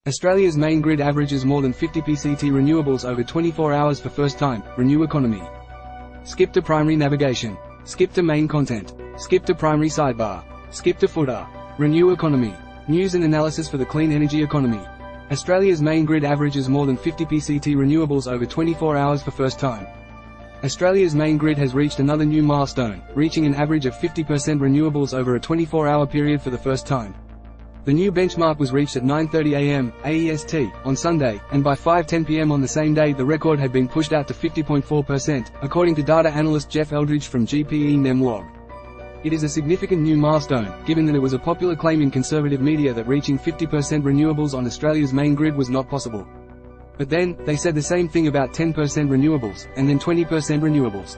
Australia's main grid averages more than 50 PCT renewables over 24 hours for first time. Renew economy. Skip to primary navigation. Skip to main content. Skip to primary sidebar. Skip to footer. Renew economy. News and analysis for the clean energy economy. Australia's main grid averages more than 50 PCT renewables over 24 hours for first time. Australia's main grid has reached another new milestone, reaching an average of 50% renewables over a 24-hour period for the first time. The new benchmark was reached at 9:30 am, AEST, on Sunday, and by 5:10 pm on the same day the record had been pushed out to 50.4%, according to data analyst Jeff Eldridge from GPE Nemlog. It is a significant new milestone, given that it was a popular claim in conservative media that reaching 50% renewables on Australia's main grid was not possible. But then, they said the same thing about 10% renewables, and then 20% renewables.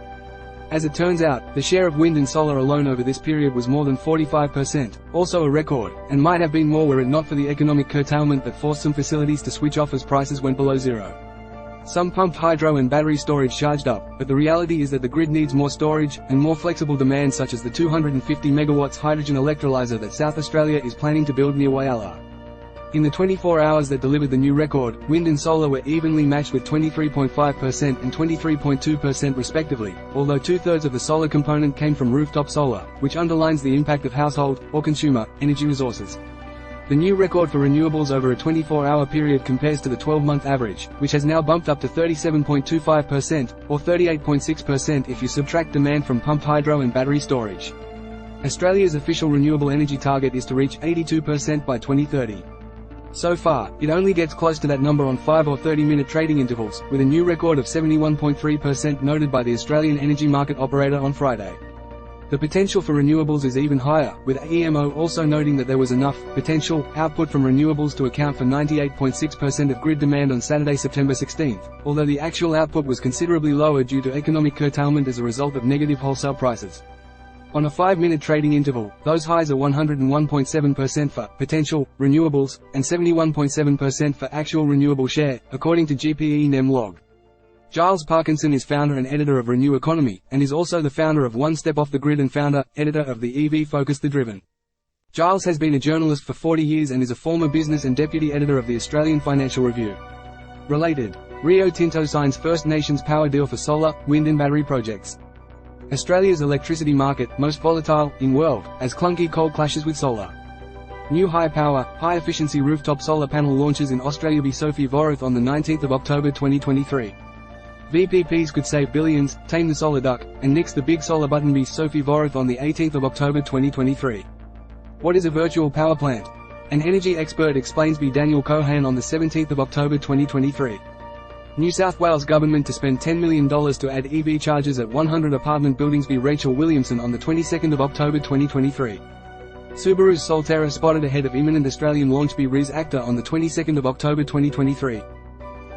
As it turns out, the share of wind and solar alone over this period was more than 45%, also a record, and might have been more were it not for the economic curtailment that forced some facilities to switch off as prices went below zero. Some pumped hydro and battery storage charged up, but the reality is that the grid needs more storage, and more flexible demand such as the 250 MW hydrogen electrolyzer that South Australia is planning to build near Whyalla. In the 24 hours that delivered the new record, wind and solar were evenly matched with 23.5% and 23.2% respectively, although two-thirds of the solar component came from rooftop solar, which underlines the impact of household, or consumer, energy resources. The new record for renewables over a 24-hour period compares to the 12-month average, which has now bumped up to 37.25%, or 38.6% if you subtract demand from pumped hydro and battery storage. Australia's official renewable energy target is to reach 82% by 2030. So far, it only gets close to that number on 5 or 30-minute trading intervals, with a new record of 71.3% noted by the Australian Energy Market Operator on Friday. The potential for renewables is even higher, with AEMO also noting that there was enough potential output from renewables to account for 98.6% of grid demand on Saturday, September 16, although the actual output was considerably lower due to economic curtailment as a result of negative wholesale prices. On a 5-minute trading interval, those highs are 101.7% for potential renewables, and 71.7% for actual renewable share, according to GPE Nemlog. Giles Parkinson is founder and editor of Renew Economy, and is also the founder of One Step Off the Grid and founder, editor of the EV Focus The Driven. Giles has been a journalist for 40 years and is a former business and deputy editor of the Australian Financial Review. Related, Rio Tinto signs First Nations power deal for solar, wind and battery projects. Australia's electricity market, most volatile in world, as clunky coal clashes with solar. New high-power, high-efficiency rooftop solar panel launches in Australia by Sophie Vorath on the 19th of October 2023. VPPs could save billions, tame the solar duck, and nix the big solar button by Sophie Vorath on the 18th of October 2023. What is a virtual power plant? An energy expert explains by Daniel Cohan on the 17th of October 2023. New South Wales government to spend $10 million to add EV chargers at 100 apartment buildings by Rachel Williamson on the 22nd of October 2023. Subaru's Solterra spotted ahead of imminent Australian launch by Riz Acta on the 22nd of October 2023.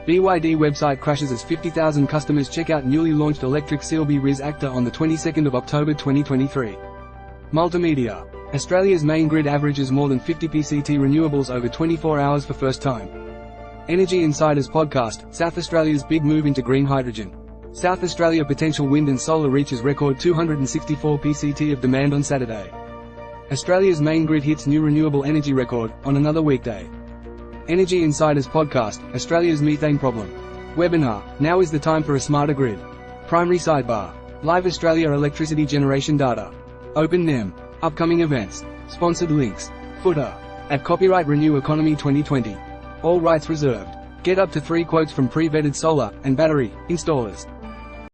BYD website crashes as 50,000 customers check out newly launched electric Seal by Riz Acta on the 22nd of October 2023. Multimedia. Australia's main grid averages more than 50 PCT renewables over 24 hours for first time. Energy Insiders podcast, South Australia's big move into green hydrogen. South Australia potential wind and solar reaches record 264 PCT of demand on Saturday. Australia's main grid hits new renewable energy record, on another weekday. Energy Insiders podcast, Australia's methane problem. Webinar, now is the time for a smarter grid. Primary sidebar. Live Australia electricity generation data. Open NEM. Upcoming events. Sponsored links. Footer. At copyright Renew Economy 2020. All rights reserved. Get up to 3 quotes from pre-vetted solar and battery installers.